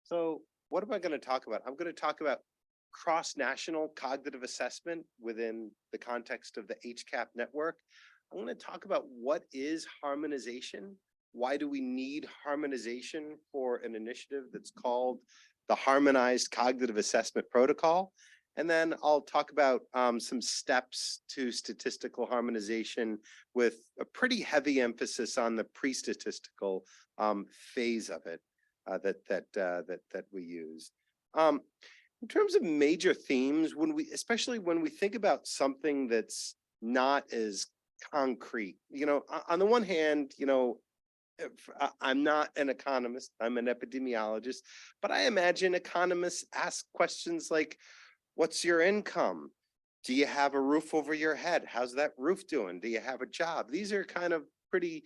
So what am I going to talk about? I'm going to talk about cross-national cognitive assessment within the context of the HCAP network. I'm going to talk about what is harmonization. Why do we need harmonization for an initiative that's called the Harmonized Cognitive Assessment Protocol? And then I'll talk about some steps to statistical harmonization with a pretty heavy emphasis on the pre-statistical phase of it that we use. In terms of major themes, especially when we think about something that's not as concrete, on the one hand, I'm not an economist, I'm an epidemiologist, but I imagine economists ask questions like, what's your income? Do you have a roof over your head? How's that roof doing? Do you have a job? These are kind of pretty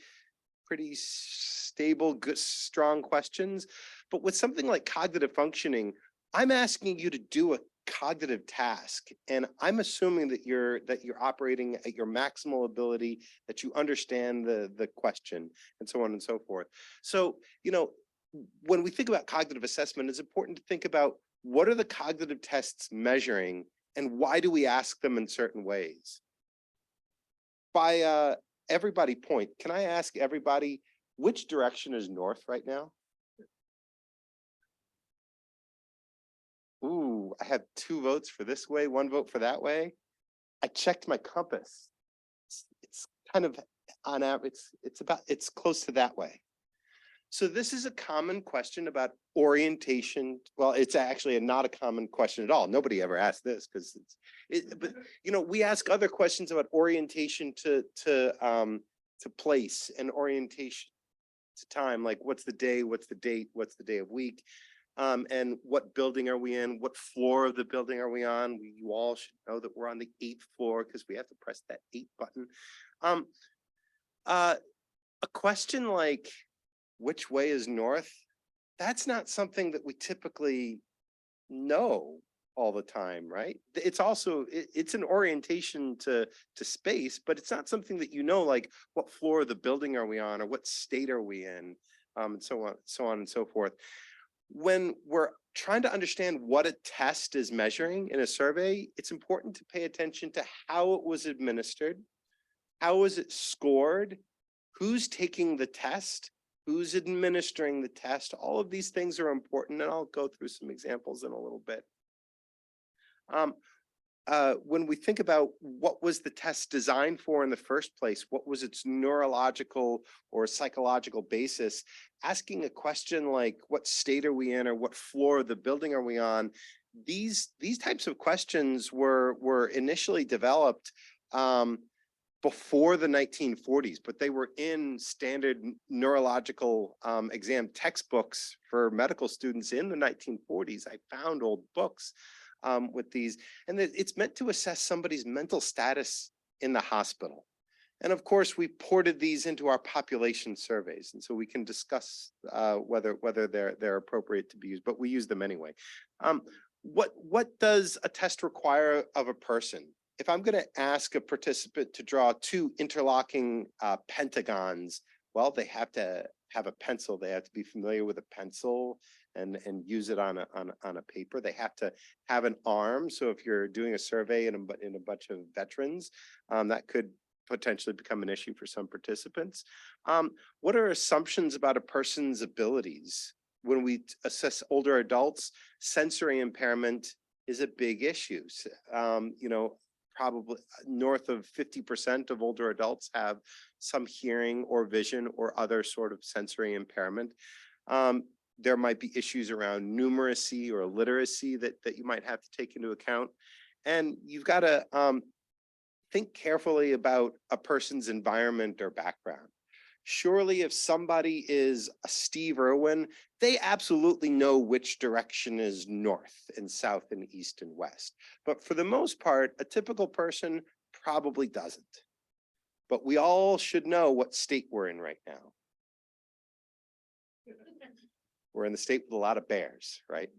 stable, good, strong questions. But with something like cognitive functioning, I'm asking you to do a cognitive task, and I'm assuming that you're operating at your maximal ability, that you understand the question, and so on and so forth. So, when we think about cognitive assessment, it's important to think about what are the cognitive tests measuring, and why do we ask them in certain ways? By everybody point, can I ask everybody which direction is north right now? Ooh, I have 2 votes for this way, 1 vote for that way. I checked my compass. It's kind of on average, it's close to that way. So this is a common question about orientation. Well, it's actually not a common question at all. Nobody ever asked this because but we ask other questions about orientation to place and orientation to time, like what's the day, what's the date, what's the day of week. And what building are we in? What floor of the building are we on? You all should know that we're on the 8th floor because we have to press that 8 button. A question like, which way is north? That's not something that we typically know all the time, right? It's also, it's an orientation to space, but it's not something that like what floor of the building are we on or what state are we in, and so on and so forth. When we're trying to understand what a test is measuring in a survey, it's important to pay attention to how it was administered, how was it scored, who's taking the test, who's administering the test. All of these things are important, and I'll go through some examples in a little bit. When we think about what was the test designed for in the first place, what was its neurological or psychological basis, asking a question like what state are we in or what floor of the building are we on, these types of questions were initially developed before the 1940s, but they were in standard neurological exam textbooks for medical students in the 1940s. I found old books with these, and it's meant to assess somebody's mental status in the hospital. And of course, we ported these into our population surveys, and so we can discuss whether they're appropriate to be used, but we use them anyway. What does a test require of a person? If I'm going to ask a participant to draw 2 interlocking pentagons, well, they have to have a pencil. They have to be familiar with a pencil and use it on a paper. They have to have an arm. So if you're doing a survey in a bunch of veterans, that could potentially become an issue for some participants. What are assumptions about a person's abilities? When we assess older adults, sensory impairment is a big issue. Probably north of 50% of older adults have some hearing or vision or other sort of sensory impairment. There might be issues around numeracy or literacy that you might have to take into account. And you've got to think carefully about a person's environment or background. Surely if somebody is a Steve Irwin, they absolutely know which direction is north and south and east and west. But for the most part, a typical person probably doesn't. But we all should know what state we're in right now. We're in the state with a lot of bears, right?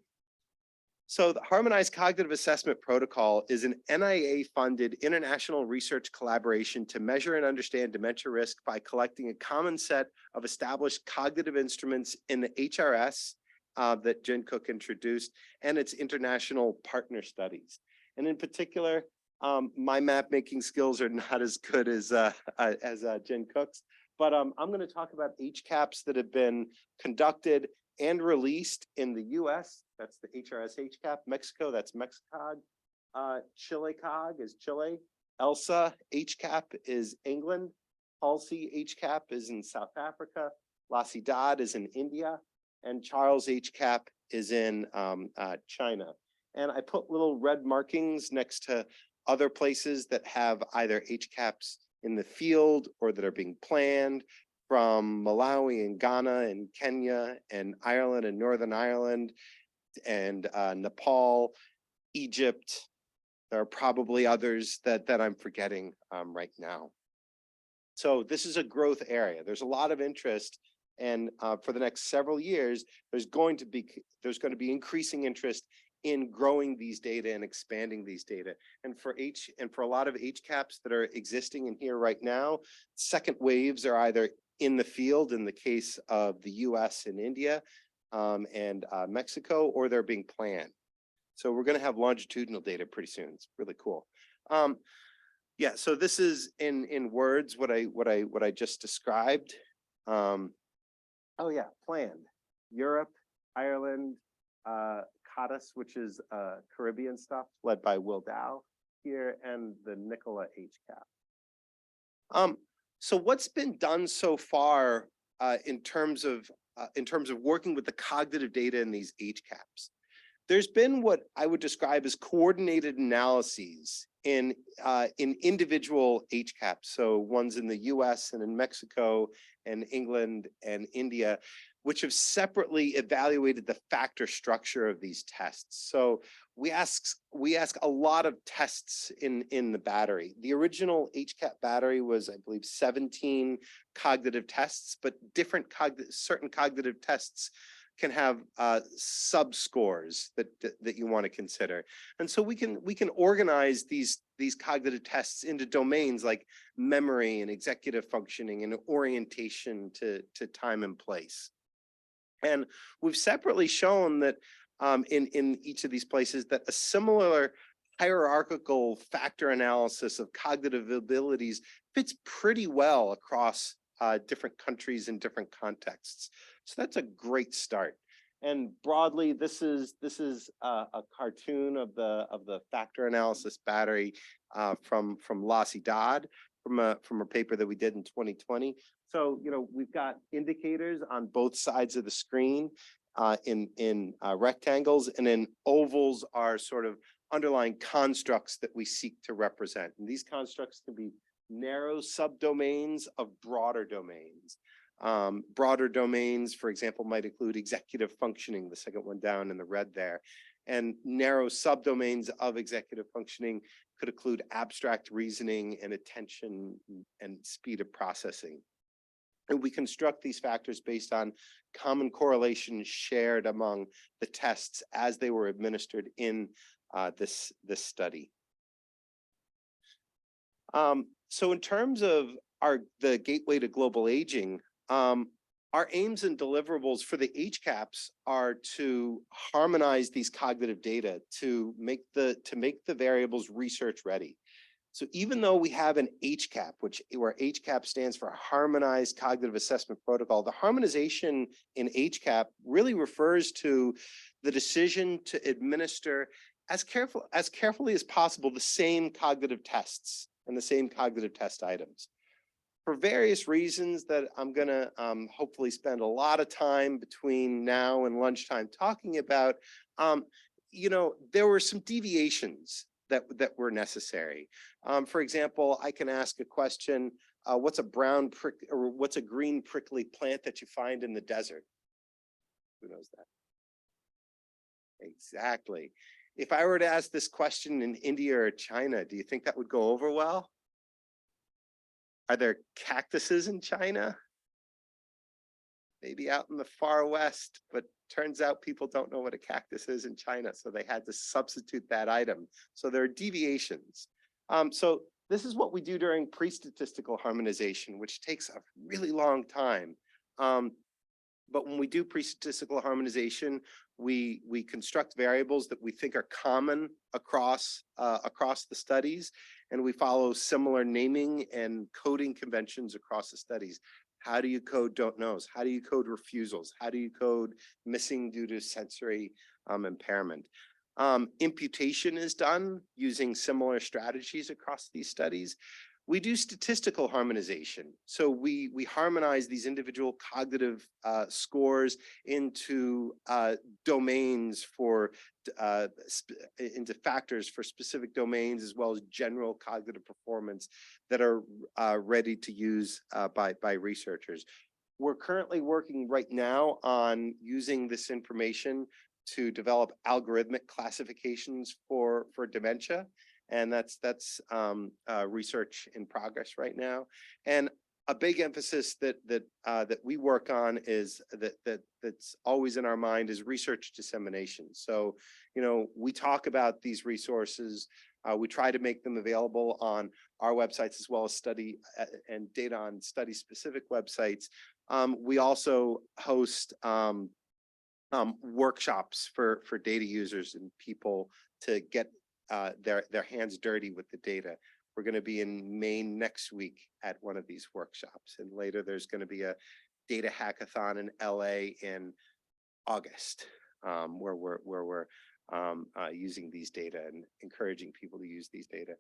So the Harmonized Cognitive Assessment Protocol is an NIA-funded international research collaboration to measure and understand dementia risk by collecting a common set of established cognitive instruments in the HRS that Jen Cook introduced, and its international partner studies. And in particular, my map making skills are not as good as Jen Cook's, but I'm going to talk about HCAPs that have been conducted and released in the US. That's the HRS HCAP. Mexico, that's Mexicog. Chile COG is Chile. ELSA HCAP is England. Halsey HCAP is in South Africa. La Ciudad is in India. And Charles HCAP is in China. And I put little red markings next to other places that have either HCAPs in the field or that are being planned, from Malawi and Ghana and Kenya and Ireland and Northern Ireland and Nepal, Egypt. There are probably others that I'm forgetting right now. So this is a growth area. There's a lot of interest, and for the next several years, there's going to be increasing interest in growing these data and expanding these data. And for a lot of HCAPs that are existing in here right now, second waves are either in the field in the case of the US and India and Mexico, or they're being planned. So we're going to have longitudinal data pretty soon. It's really cool. Yeah, so this is in words what I just described. Oh yeah, planned. Europe, Ireland, CADIS, which is Caribbean stuff, led by Will Dow here, and the Nicola HCAP. So what's been done so far in terms of working with the cognitive data in these HCAPs? There's been what I would describe as coordinated analyses in individual HCAPs. So ones in the US and in Mexico and England and India, which have separately evaluated the factor structure of these tests. So we ask a lot of tests in the battery. The original HCAP battery was, I believe, 17 cognitive tests, but certain cognitive tests can have sub-scores that you want to consider. And so we can organize these cognitive tests into domains like memory and executive functioning and orientation to time and place. And we've separately shown that in each of these places that a similar hierarchical factor analysis of cognitive abilities fits pretty well across different countries and different contexts. So that's a great start. And broadly, this is a cartoon of the factor analysis battery from La Ciudad, from a paper that we did in 2020. So we've got indicators on both sides of the screen in rectangles, and then ovals are sort of underlying constructs that we seek to represent. And these constructs can be narrow subdomains of broader domains. Broader domains, for example, might include executive functioning, the second one down in the red there. And narrow subdomains of executive functioning could include abstract reasoning and attention and speed of processing. And we construct these factors based on common correlations shared among the tests as they were administered in this study. So in terms of the gateway to global aging, our aims and deliverables for the HCAPs are to harmonize these cognitive data to make the variables research ready. So even though we have an HCAP, where HCAP stands for Harmonized Cognitive Assessment Protocol, the harmonization in HCAP really refers to the decision to administer as carefully as possible the same cognitive tests and the same cognitive test items. For various reasons that I'm gonna hopefully spend a lot of time between now and lunchtime talking about, there were some deviations that were necessary. For example, I can ask a question, what's a what's a green prickly plant that you find in the desert? Who knows that? Exactly. If I were to ask this question in India or China, do you think that would go over well? Are there cactuses in China? Maybe out in the far west, but turns out people don't know what a cactus is in China, so they had to substitute that item. So there are deviations. So this is what we do during pre-statistical harmonization, which takes a really long time. But when we do pre-statistical harmonization, we construct variables that we think are common across the studies, and we follow similar naming and coding conventions across the studies. How do you code don't knows? How do you code refusals? How do you code missing due to sensory impairment? Imputation is done using similar strategies across these studies. We do statistical harmonization. So we harmonize these individual cognitive scores into domains for, into factors for specific domains, as well as general cognitive performance that are ready to use by researchers. We're currently working right now on using this information to develop algorithmic classifications for dementia. And that's research in progress right now. And a big emphasis that we work on is that's always in our mind is research dissemination. So, you know, we talk about these resources. We try to make them available on our websites, as well as study and data on study specific websites. We also host workshops for data users and people to get their hands dirty with the data. We're going to be in Maine next week at one of these workshops, and later there's going to be a data hackathon in LA in August, where we're using these data and encouraging people to use these data.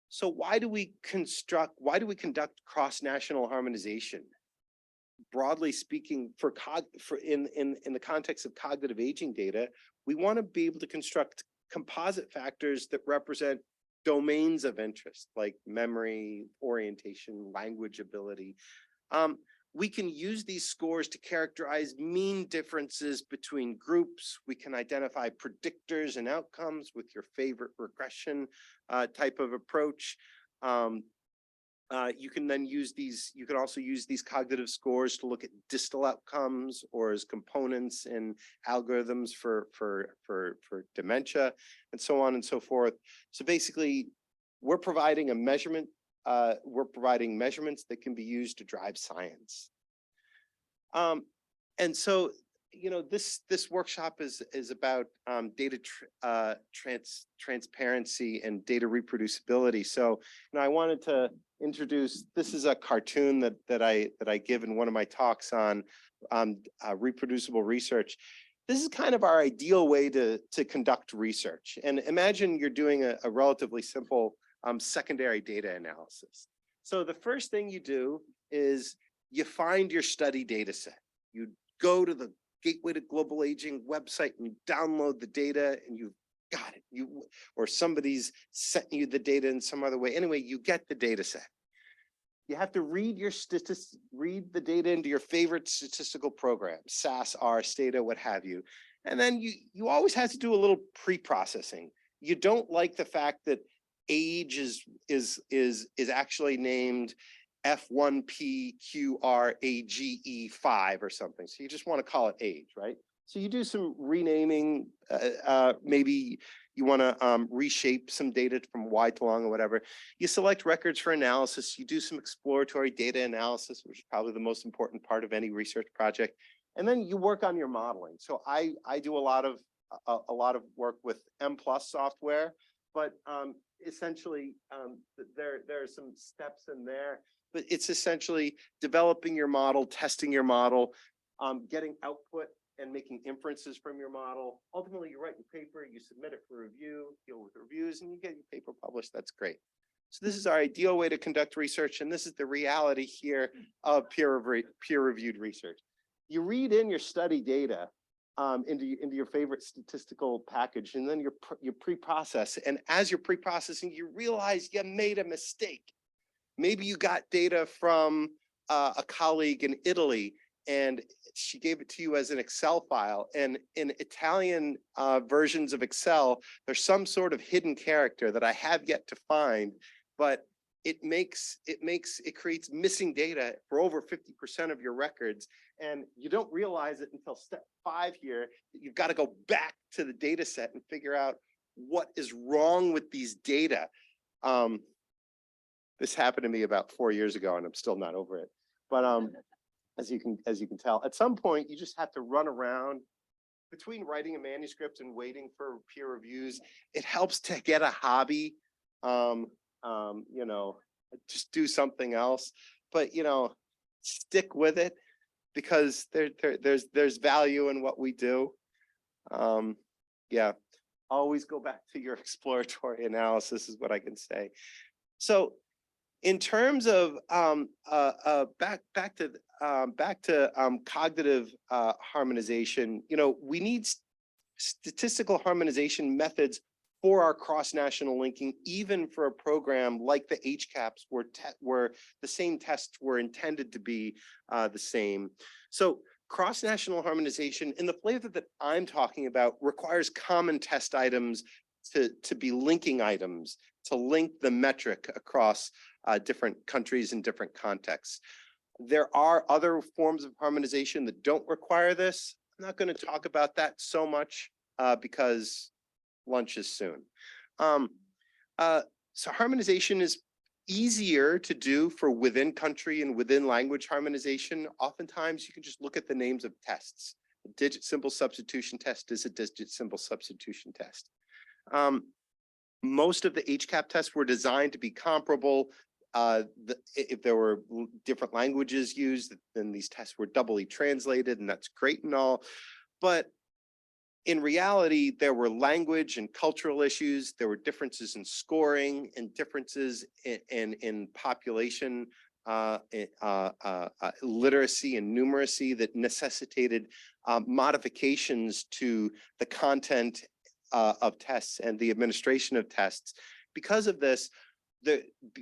So why do we conduct cross-national harmonization? Broadly speaking, in the context of cognitive aging data, we want to be able to construct composite factors that represent domains of interest, like memory, orientation, language ability. We can use these scores to characterize mean differences between groups. We can identify predictors and outcomes with your favorite regression type of approach. You can then use these, you can also use these cognitive scores to look at distal outcomes or as components in algorithms for dementia, and so on and so forth. So basically, we're providing a measurement, we're providing measurements that can be used to drive science. And so, you know, this workshop is about data transparency and data reproducibility. So, you know, I wanted to introduce, this is a cartoon that I give in one of my talks on reproducible research. This is kind of our ideal way to conduct research. And imagine you're doing a relatively simple secondary data analysis. So the first thing you do is you find your study data set. You go to the Gateway to Global Aging website and you download the data and you've got it. Or somebody's sent you the data in some other way. Anyway, you get the data set. You have to read read the data into your favorite statistical program, SAS, R, Stata, what have you. And then you always have to do a little pre-processing. You don't like the fact that age is actually named F1PQRAGE5 or something. So you just want to call it age, right? So you do some renaming, maybe you want to reshape some data from wide to long or whatever. You select records for analysis. You do some exploratory data analysis, which is probably the most important part of any research project. And then you work on your modeling. So I do a lot of work with M+ software, but essentially there are some steps in there. But it's essentially developing your model, testing your model, getting output and making inferences from your model. Ultimately, you write your paper, you submit it for review, deal with reviews, and you get your paper published. That's great. So this is our ideal way to conduct research, and this is the reality here of peer-reviewed research. You read in your study data into your favorite statistical package, and then you pre-process. And as you're pre-processing, you realize you made a mistake. Maybe you got data from a colleague in Italy, and she gave it to you as an Excel file. And in Italian versions of Excel, there's some sort of hidden character that I have yet to find, but it creates missing data for over 50% of your records. And you don't realize it until step 5 here, that you've got to go back to the data set and figure out what is wrong with these data. This happened to me about 4 years ago, and I'm still not over it. But as you can tell. At some point, you just have to run around between writing a manuscript and waiting for peer reviews. It helps to get a hobby, you know, just do something else, but, you know, stick with it because there's value in what we do. Yeah, always go back to your exploratory analysis is what I can say. So in terms of back to cognitive harmonization, you know, we need statistical harmonization methods for our cross-national linking, even for a program like the HCAPs where the same tests were intended to be the same. So cross-national harmonization in the flavor that I'm talking about requires common test items to be linking items, to link the metric across different countries and different contexts. There are other forms of harmonization that don't require this. I'm not going to talk about that so much because lunch is soon. So harmonization is easier to do for within country and within language harmonization. Oftentimes you can just look at the names of tests. A digit symbol substitution test is a digit symbol substitution test. Most of the HCAP tests were designed to be comparable. If there were different languages used, then these tests were doubly translated, and that's great and all. But in reality, there were language and cultural issues. There were differences in scoring and differences in population literacy and numeracy that necessitated modifications to the content of tests and the administration of tests. Because of this,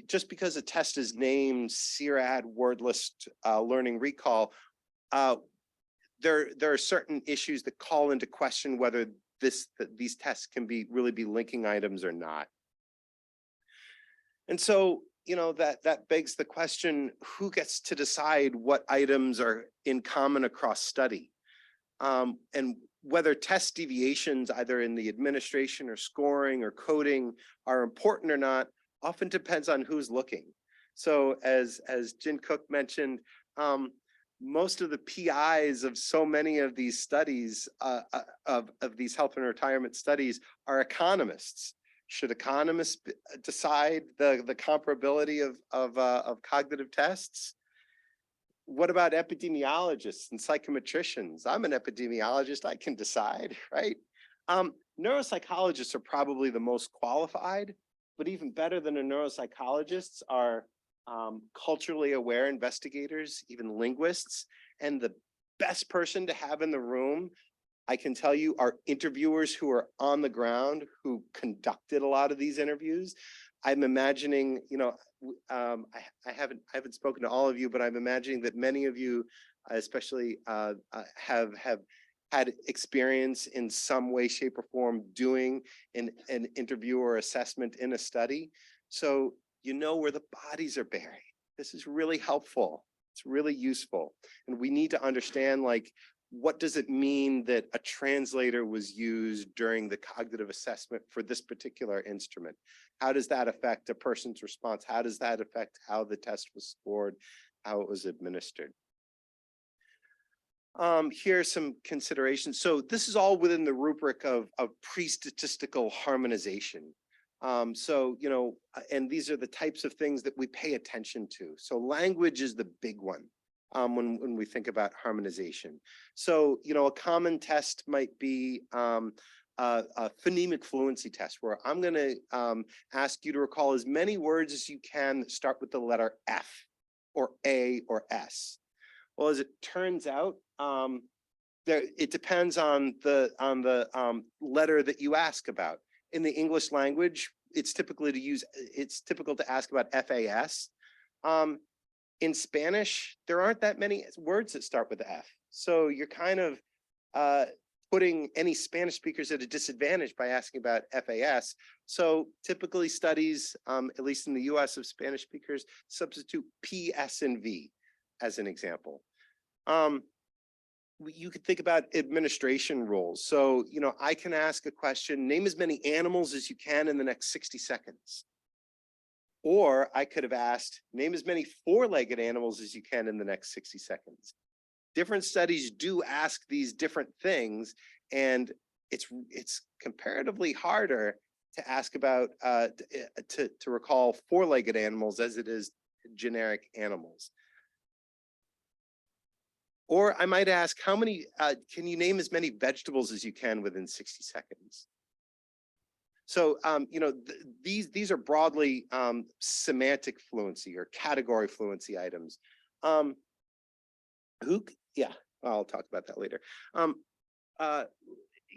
just because a test is named CIRAD word list learning recall, there are certain issues that call into question whether these tests can really be linking items or not. And so, you know, that begs the question, who gets to decide what items are in common across study? And whether test deviations, either in the administration or scoring or coding, are important or not, often depends on who's looking. So as Jin Cook mentioned, most of the PIs of so many of these studies, of these health and retirement studies, are economists. Should economists decide the comparability of cognitive tests? What about epidemiologists and psychometricians? I'm an epidemiologist, I can decide, right? Neuropsychologists are probably the most qualified, but even better than a neuropsychologists are culturally aware investigators, even linguists. And the best person to have in the room, I can tell you, are interviewers who are on the ground, who conducted a lot of these interviews. I'm imagining, you know, I haven't spoken to all of you, but I'm imagining that many of you, especially, have had experience in some way, shape, or form doing an interview or assessment in a study. So you know where the bodies are buried. This is really helpful. It's really useful. And we need to understand, like, what does it mean that a translator was used during the cognitive assessment for this particular instrument? How does that affect a person's response? How does that affect how the test was scored, how it was administered? Here are some considerations. So this is all within the rubric of pre-statistical harmonization. So, you know, and these are the types of things that we pay attention to. So language is the big one when we think about harmonization. So, you know, a common test might be a phonemic fluency test, where I'm going to ask you to recall as many words as you can that start with the letter F or A or S. Well, as it turns out, it depends on the letter that you ask about. In the English language, it's typical to ask about FAS. In Spanish, there aren't that many words that start with F. So you're kind of putting any Spanish speakers at a disadvantage by asking about FAS. So typically studies, at least in the US, of Spanish speakers substitute P, S, and V as an example. You could think about administration rules. So, you know, I can ask a question, name as many animals as you can in the next 60 seconds. Or I could have asked, name as many four-legged animals as you can in the next 60 seconds. different studies do ask these different things, and it's comparatively harder to ask about to recall four-legged animals as it is generic animals. Or I might ask, how many can you name as many vegetables as you can within 60 seconds? So, you know, these are broadly semantic fluency or category fluency items. Yeah, I'll talk about that later.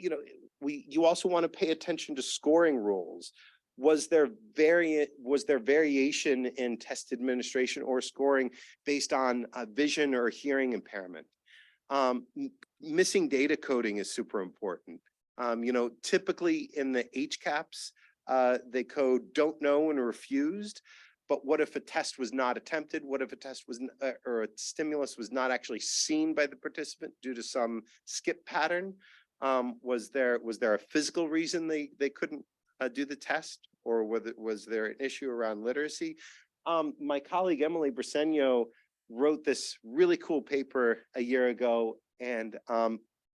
You know, you also want to pay attention to scoring rules. Was there variation in test administration or scoring based on vision or hearing impairment? Missing data coding is super important. You know, typically in the HCAPs, they code don't know and refused. But what if a test was not attempted? What if a test was or a stimulus was not actually seen by the participant due to some skip pattern? Was there a physical reason they couldn't do the test, or was there an issue around literacy? My colleague Emily Briseno wrote this really cool paper a year ago, and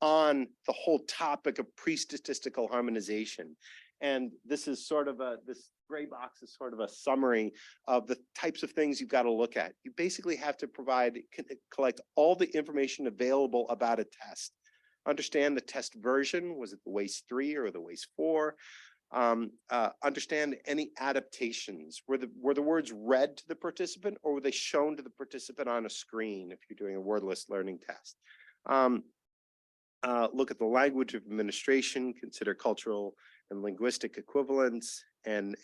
on the whole topic of pre-statistical harmonization. And this is sort of this gray box is sort of a summary of the types of things you've got to look at. You basically have to collect all the information available about a test. Understand the test version. Was it the WAIS 3 or the WAIS 4? Understand any adaptations. Were the words read to the participant, or were they shown to the participant on a screen if you're doing a wordless learning test? Look at the language of administration, consider cultural and linguistic equivalence, and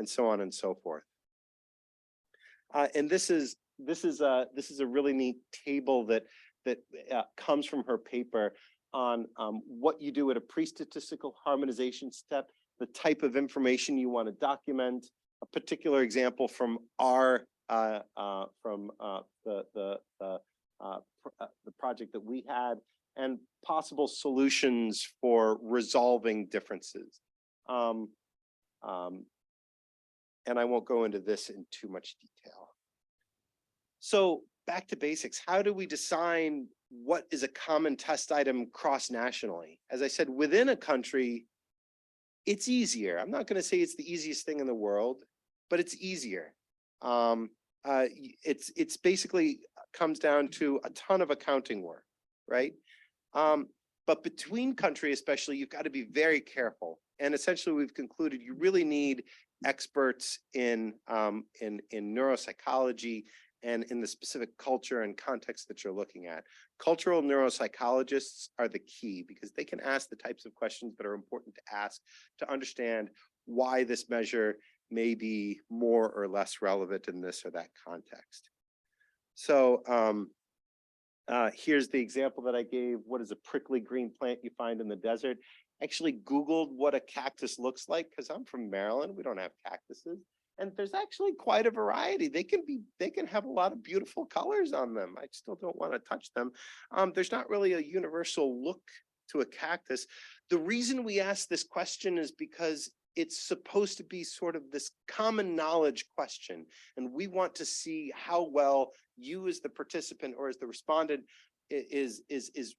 so on and so forth. And this is a really neat table that comes from her paper on what you do at a pre-statistical harmonization step, the type of information you want to document, a particular example from our the project that we had, and possible solutions for resolving differences. And I won't go into this in too much detail. So back to basics. How do we decide what is a common test item cross-nationally? As I said, within a country, it's easier. I'm not going to say it's the easiest thing in the world, but it's easier. It's basically comes down to a ton of accounting work, right? But between country, especially, you've got to be very careful. And essentially, we've concluded you really need experts in neuropsychology and in the specific culture and context that you're looking at. Cultural neuropsychologists are the key, because they can ask the types of questions that are important to ask to understand why this measure may be more or less relevant in this or that context. So here's the example that I gave. What is a prickly green plant you find in the desert? Actually Googled what a cactus looks like, because I'm from Maryland. We don't have cactuses. And there's actually quite a variety. They can have a lot of beautiful colors on them. I still don't want to touch them. There's not really a universal look to a cactus. The reason we ask this question is because it's supposed to be sort of this common knowledge question. And we want to see how well you as the participant or as the respondent is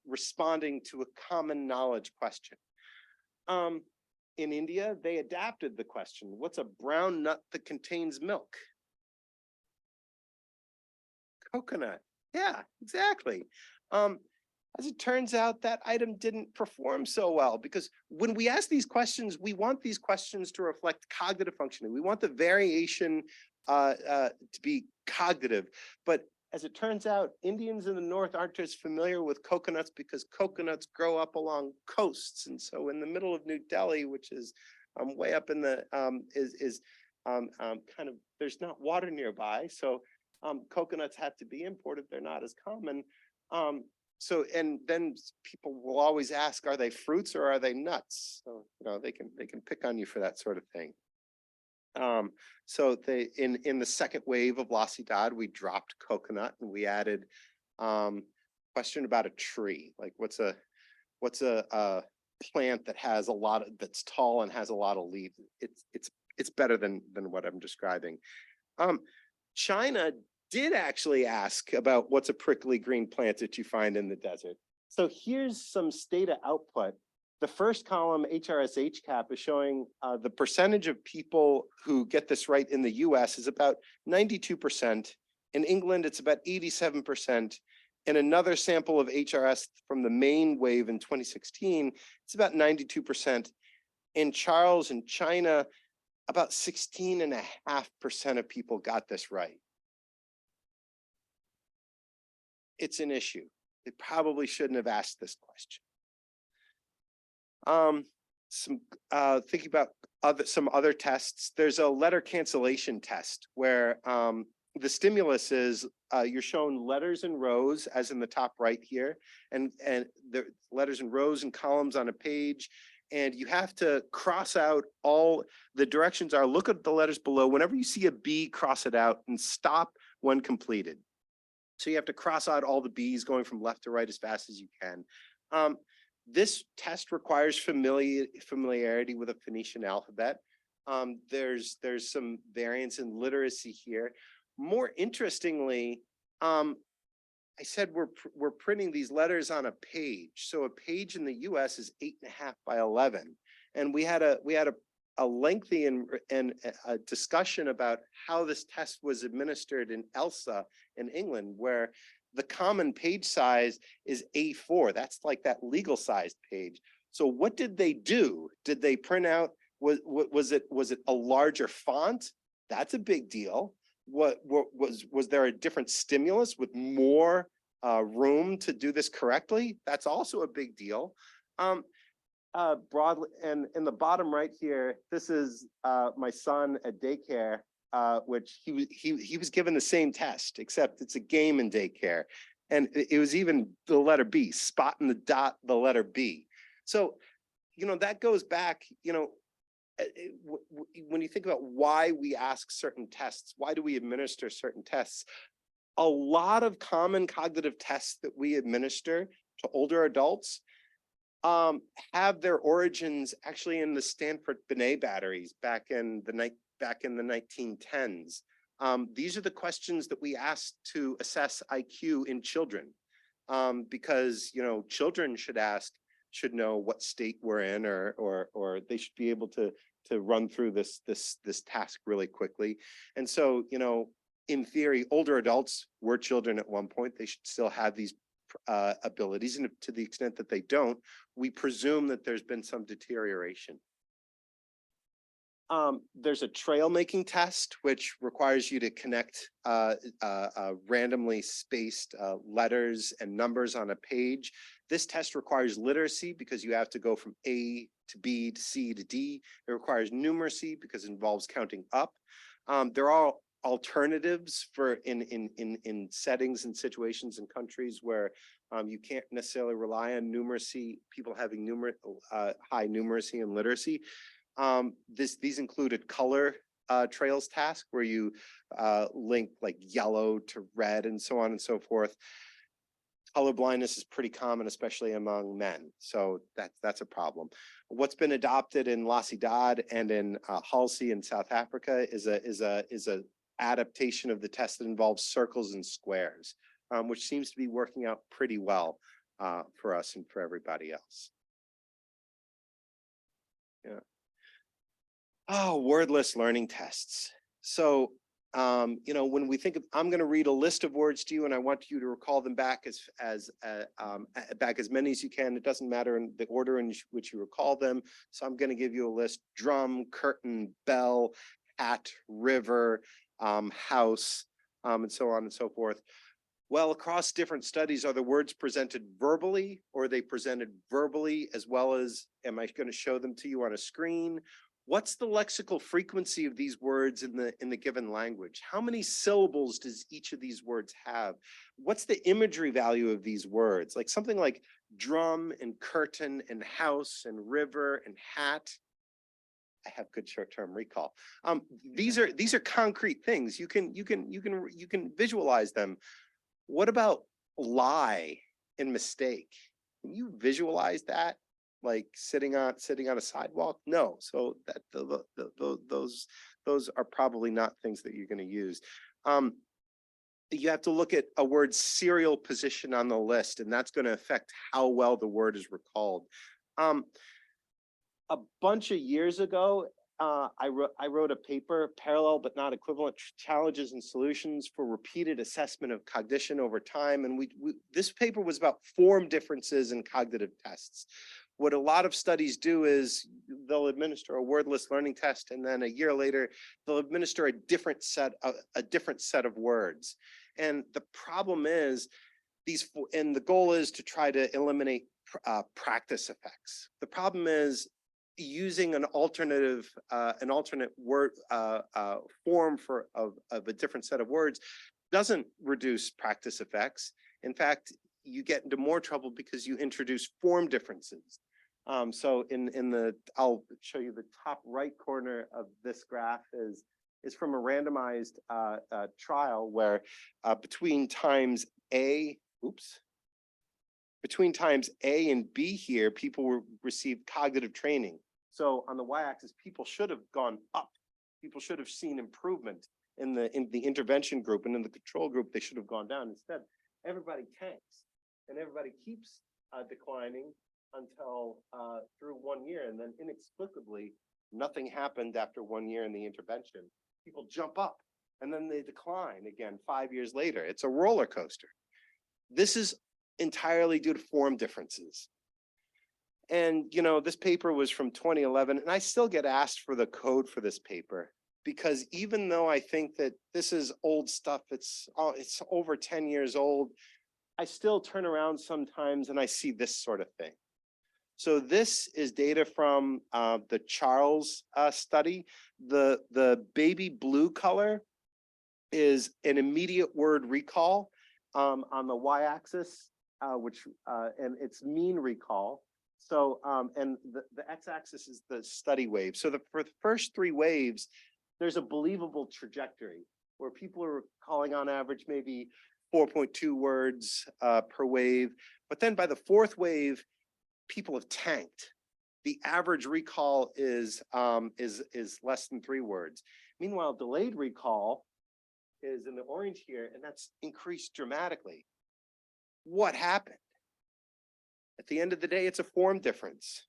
responding to a common knowledge question. In India, they adapted the question. What's a brown nut that contains milk? Coconut. Yeah, exactly. As it turns out, that item didn't perform so well, because when we ask these questions, we want these questions to reflect cognitive functioning. We want the variation to be cognitive. But as it turns out, Indians in the north aren't as familiar with coconuts because coconuts grow up along coasts. And so in the middle of New Delhi, which is way up in the, kind of, there's not water nearby. So coconuts have to be imported. They're not as common. So, and then people will always ask, are they fruits or are they nuts? So, you know, they can pick on you for that sort of thing. So they, in the second wave of Lassi Dad, we dropped coconut and we added question about a tree. Like what's a plant that has a lot of, that's tall and has a lot of leaves? It's better than what I'm describing. China did actually ask about what's a prickly green plant that you find in the desert. So here's some Stata output. The first column, HRS HCAP, is showing the percentage of people who get this right in the US is about 92%. In England, it's about 87%. In another sample of HRS from the main wave in 2016, it's about 92%. In Charles in China, about 16.5% of people got this right. It's an issue. They probably shouldn't have asked this question. Thinking about some other tests, there's a letter cancellation test where the stimulus is you're shown letters in rows, as in the top right here, and the letters in rows and columns on a page, and you have to cross out all the directions are look at the letters below. Whenever you see a B, cross it out and stop when completed. So you have to cross out all the B's going from left to right as fast as you can. This test requires familiarity with a Phoenician alphabet. There's some variance in literacy here. More interestingly, I said we're printing these letters on a page. So a page in the US is 8.5 by 11. And we had a lengthy and a discussion about how this test was administered in ELSA in England, where the common page size is A4. That's like that legal sized page. So what did they do? Did they print out, was it a larger font? That's a big deal. Was there a different stimulus with more room to do this correctly? That's also a big deal. Broadly, and in the bottom right here, this is my son at daycare, which he was given the same test, except it's a game in daycare. And it was even the letter B, spot in the dot, the letter B. So, that goes back, when you think about why we ask certain tests, why do we administer certain tests? A lot of common cognitive tests that we administer to older adults have their origins actually in the Stanford Binet batteries back in the 1910s. These are the questions that we asked to assess IQ in children, because children should know what state we're in, or they should be able to run through this task really quickly. And so, in theory, older adults were children at one point. They should still have these abilities, and to the extent that they don't, we presume that there's been some deterioration. There's a trail making test, which requires you to connect randomly spaced letters and numbers on a page. This test requires literacy because you have to go from A to B to C to D. It requires numeracy because it involves counting up. There are alternatives for in settings and situations in countries where you can't necessarily rely on numeracy, people having high numeracy and literacy. These included color trails task, where you link like yellow to red and so on and so forth. Color blindness is pretty common, especially among men, so that's a problem. What's been adopted in La Ciudad and in Halsey in South Africa is a adaptation of the test that involves circles and squares, which seems to be working out pretty well for us and for everybody else. Yeah. Oh, wordless learning tests. So, when we think of, I'm going to read a list of words to you, and I want you to recall them back as many as you can. It doesn't matter in the order in which you recall them. So I'm going to give you a list: drum, curtain, bell, hat, river, house, and so on and so forth. Well, across different studies, are the words presented verbally, or are they presented verbally as well as, am I going to show them to you on a screen? What's the lexical frequency of these words in the given language? How many syllables does each of these words have? What's the imagery value of these words? Like something like drum and curtain and house and river and hat. I have good short-term recall. These are concrete things. You can visualize them. What about lie and mistake? Can you visualize that? Like sitting on a sidewalk? No. So that those are probably not things that you're going to use. you have to look at a word's serial position on the list, and that's going to affect how well the word is recalled. A bunch of years ago, I wrote a paper, Parallel but Not Equivalent Challenges and Solutions for Repeated Assessment of Cognition Over Time. And this paper was about form differences in cognitive tests. What a lot of studies do is they'll administer a wordless learning test, and then a year later, they'll administer a different set of words. And the problem is and the goal is to try to eliminate practice effects. The problem is using an alternate word form of a different set of words doesn't reduce practice effects. In fact, you get into more trouble because you introduce form differences. So I'll show you the top right corner of this graph is from a randomized trial where between times A and B here, people received cognitive training. So on the y-axis, people should have gone up. People should have seen improvement in the intervention group, and in the control group, they should have gone down. Instead, everybody tanks, and everybody keeps declining until through 1 year, and then inexplicably, nothing happened after 1 year in the intervention. People jump up, and then they decline again 5 years later. It's a roller coaster. This is entirely due to form differences. And, you know, this paper was from 2011, and I still get asked for the code for this paper, because even though I think that this is old stuff, it's over 10 years old, I still turn around sometimes and I see this sort of thing. So this is data from the Charles study. The baby blue color is an immediate word recall on the y-axis, and it's mean recall. So, and the x-axis is the study wave. So for the first 3 waves, there's a believable trajectory where people are calling on average maybe 4.2 words per wave. But then by the 4th wave, people have tanked. The average recall is less than 3 words. Meanwhile, delayed recall is in the orange here, and that's increased dramatically. What happened? At the end of the day, it's a form difference.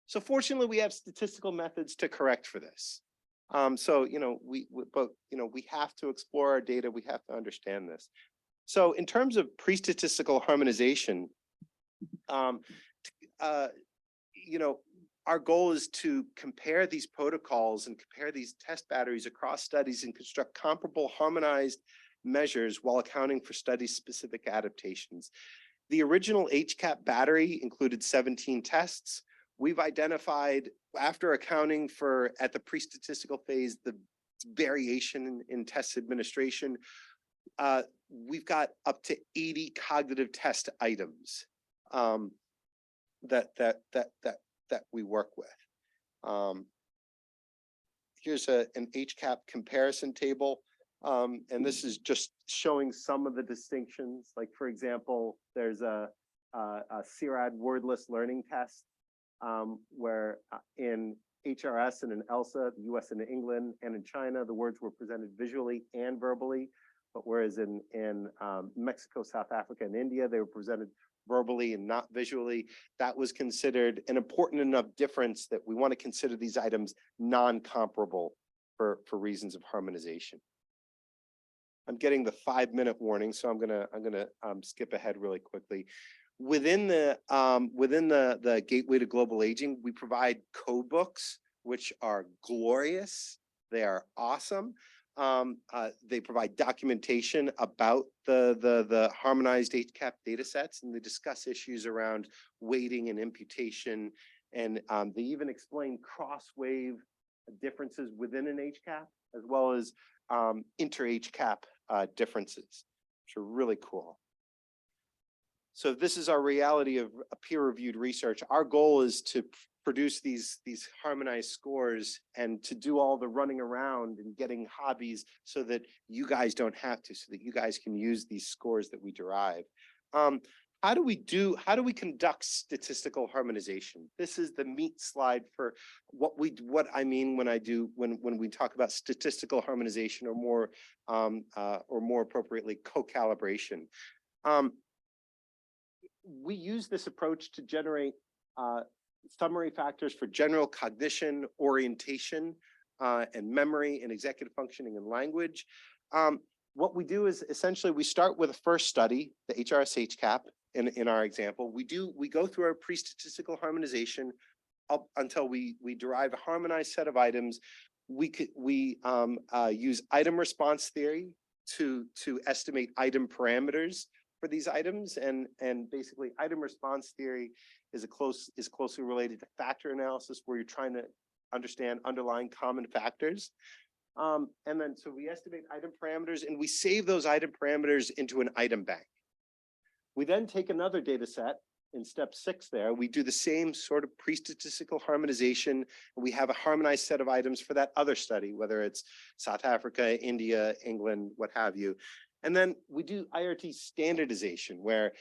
So fortunately, we have statistical methods to correct for this. So, you know, we have to explore our data. We have to understand this. So in terms of pre-statistical harmonization, you know, our goal is to compare these protocols and compare these test batteries across studies and construct comparable harmonized measures while accounting for study-specific adaptations. The original HCAP battery included 17 tests. We've identified, after accounting for, at the pre-statistical phase, the variation in test administration, we've got up to 80 cognitive test items that we work with. Here's an HCAP comparison table. And this is just showing some of the distinctions. Like, for example, there's a CIRAD wordless learning test where in HRS and in ELSA, the US and England, and in China, the words were presented visually and verbally. But whereas in Mexico, South Africa, and India, they were presented verbally and not visually. That was considered an important enough difference that we want to consider these items non-comparable for reasons of harmonization. I'm getting the 5-minute warning, so I'm gonna skip ahead really quickly. Within the Gateway to Global Aging, we provide code books, which are glorious. They are awesome. They provide documentation about the harmonized HCAP data sets, and they discuss issues around weighting and imputation. And they even explain cross-wave differences within an HCAP, as well as inter-HCAP differences, which are really cool. So this is our reality of a peer-reviewed research. Our goal is to produce these harmonized scores and to do all the running around and getting hobbies so that you guys don't have to, so that you guys can use these scores that we derive. how do we conduct statistical harmonization? This is the meat slide for what I mean when we talk about statistical harmonization, or more appropriately, co-calibration. We use this approach to generate summary factors for general cognition, orientation, and memory, and executive functioning and language. What we do is essentially we start with a first study, the HRS HCAP. In our example, we go through our pre-statistical harmonization up until we derive a harmonized set of items. We use item response theory to estimate item parameters for these items, and basically item response theory is closely related to factor analysis, where you're trying to understand underlying common factors. And then so we estimate item parameters, and we save those item parameters into an item bank. We then take another data set in step 6 there. We do the same sort of pre-statistical harmonization, and we have a harmonized set of items for that other study, whether it's South Africa, India, England, what have you. And then we do IRT standardization, where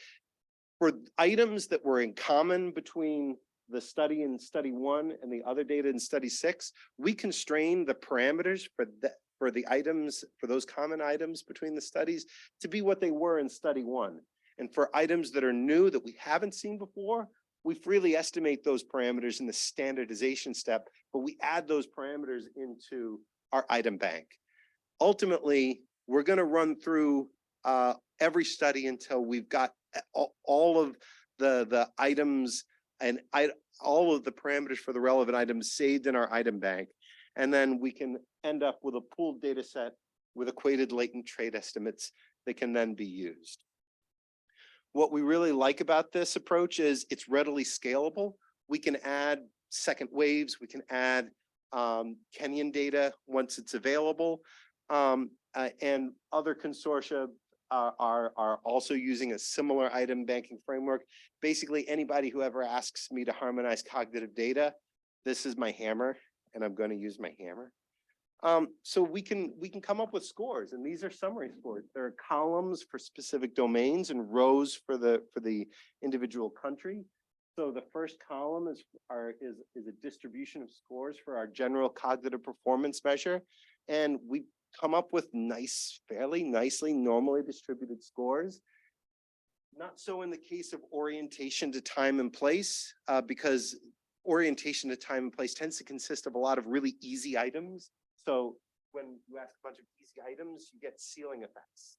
for items that were in common between the study in study 1 and the other data in study 6, we constrain the parameters for the items, for those common items between the studies, to be what they were in study 1. And for items that are new that we haven't seen before, we freely estimate those parameters in the standardization step, but we add those parameters into our item bank. Ultimately, we're going to run through every study until we've got all of the items and all of the parameters for the relevant items saved in our item bank. And then we can end up with a pooled data set with equated latent trait estimates that can then be used. What we really like about this approach is it's readily scalable. We can add second waves. We can add Kenyan data once it's available. And other consortia are also using a similar item banking framework. Basically, anybody who ever asks me to harmonize cognitive data, this is my hammer, and I'm going to use my hammer. So we can come up with scores, and these are summary scores. There are columns for specific domains and rows for the individual country. So the first column is a distribution of scores for our general cognitive performance measure, and we come up with fairly nicely normally distributed scores. Not so in the case of orientation to time and place, because orientation to time and place tends to consist of a lot of really easy items. So when you ask a bunch of easy items, you get ceiling effects.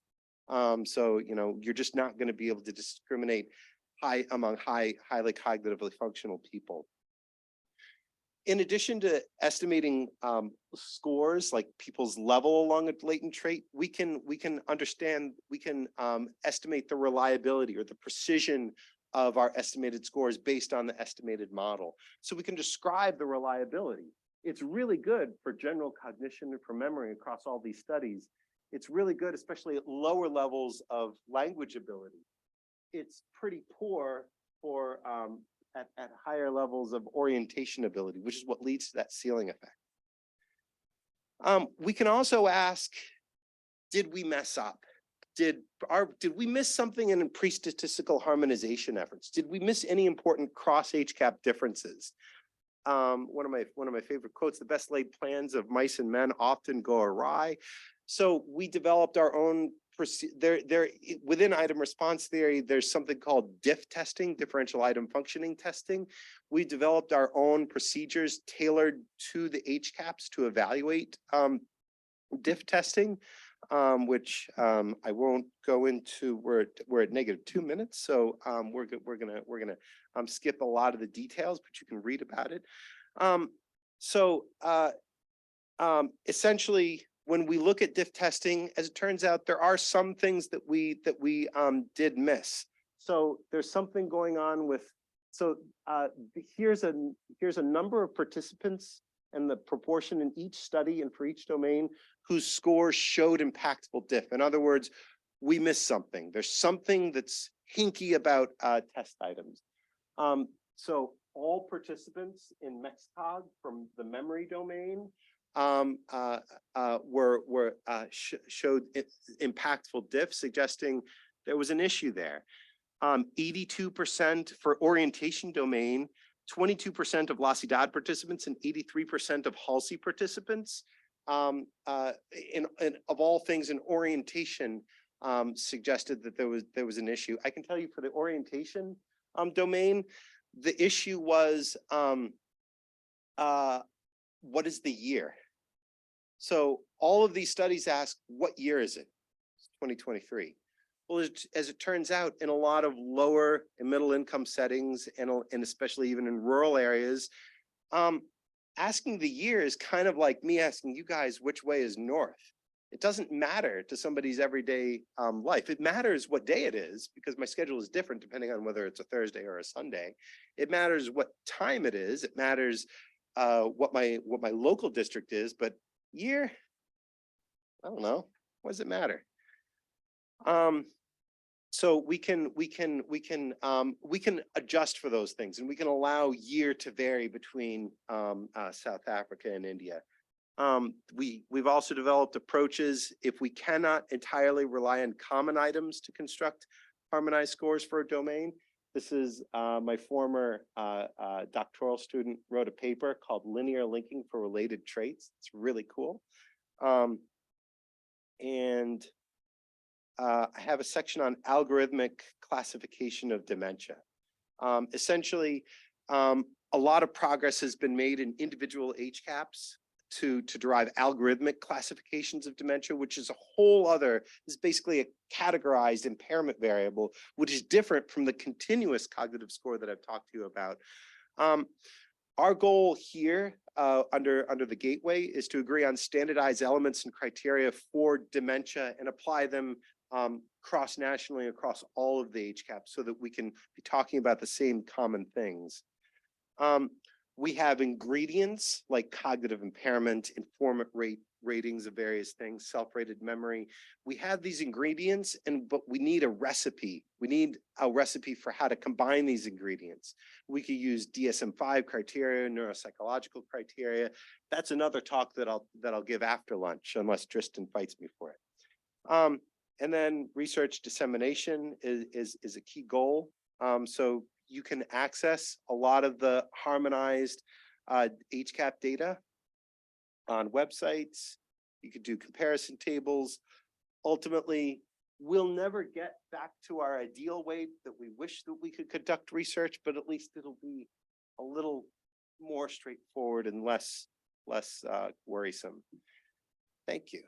So, you're just not going to be able to discriminate among highly cognitively functional people. In addition to estimating scores like people's level along a latent trait, we can estimate the reliability or the precision of our estimated scores based on the estimated model. So we can describe the reliability. It's really good for general cognition and for memory across all these studies. It's really good, especially at lower levels of language ability. It's pretty poor for at higher levels of orientation ability, which is what leads to that ceiling effect. We can also ask, did we mess up? Did we miss something in pre-statistical harmonization efforts? Did we miss any important cross HCAP differences? One of my favorite quotes: "The best laid plans of mice and men often go awry." So we developed our own within item response theory. There's something called DIF testing, differential item functioning testing. We developed our own procedures tailored to the HCAPs to evaluate DIF testing, which I won't go into. We're at -2 minutes, so we're gonna skip a lot of the details, but you can read about it. Essentially, when we look at DIF testing, as it turns out, there are some things that we did miss. So there's something going on with. So here's a number of participants and the proportion in each study and for each domain whose scores showed impactful DIF. In other words, we missed something. There's something that's hinky about test items. So all participants in MEXCOG from the memory domain showed impactful DIF, suggesting there was an issue there. 82% for orientation domain, 22% of La Ciudad participants, and 83% of Halsey participants. And of all things in orientation, suggested that there was an issue. I can tell you for the orientation domain, the issue was what is the year? So all of these studies ask, what year is it? It's 2023. Well, as it turns out, in a lot of lower and middle income settings, and especially even in rural areas, asking the year is kind of like me asking you guys which way is north. It doesn't matter to somebody's everyday life. It matters what day it is, because my schedule is different depending on whether it's a Thursday or a Sunday. It matters what time it is. It matters what my local district is, but year, I don't know. What does it matter? So we can adjust for those things, and we can allow year to vary between South Africa and India. We've also developed approaches if we cannot entirely rely on common items to construct harmonized scores for a domain. This is my former doctoral student wrote a paper called Linear Linking for Related Traits. It's really cool. And I have a section on algorithmic classification of dementia. Essentially, a lot of progress has been made in individual HCAPs to derive algorithmic classifications of dementia, which is a whole other, is basically a categorized impairment variable, which is different from the continuous cognitive score that I've talked to you about. Our goal here under the gateway is to agree on standardized elements and criteria for dementia and apply them cross-nationally across all of the HCAPs so that we can be talking about the same common things. We have ingredients like cognitive impairment, informant ratings of various things, self-rated memory. We have these ingredients, but we need a recipe. We need a recipe for how to combine these ingredients. We could use DSM-5 criteria, neuropsychological criteria. That's another talk that I'll give after lunch, unless Tristan fights me for it. And then research dissemination is a key goal. So you can access a lot of the harmonized HCAP data on websites. You could do comparison tables. Ultimately, we'll never get back to our ideal way that we wish that we could conduct research, but at least it'll be a little more straightforward and less worrisome. Thank you.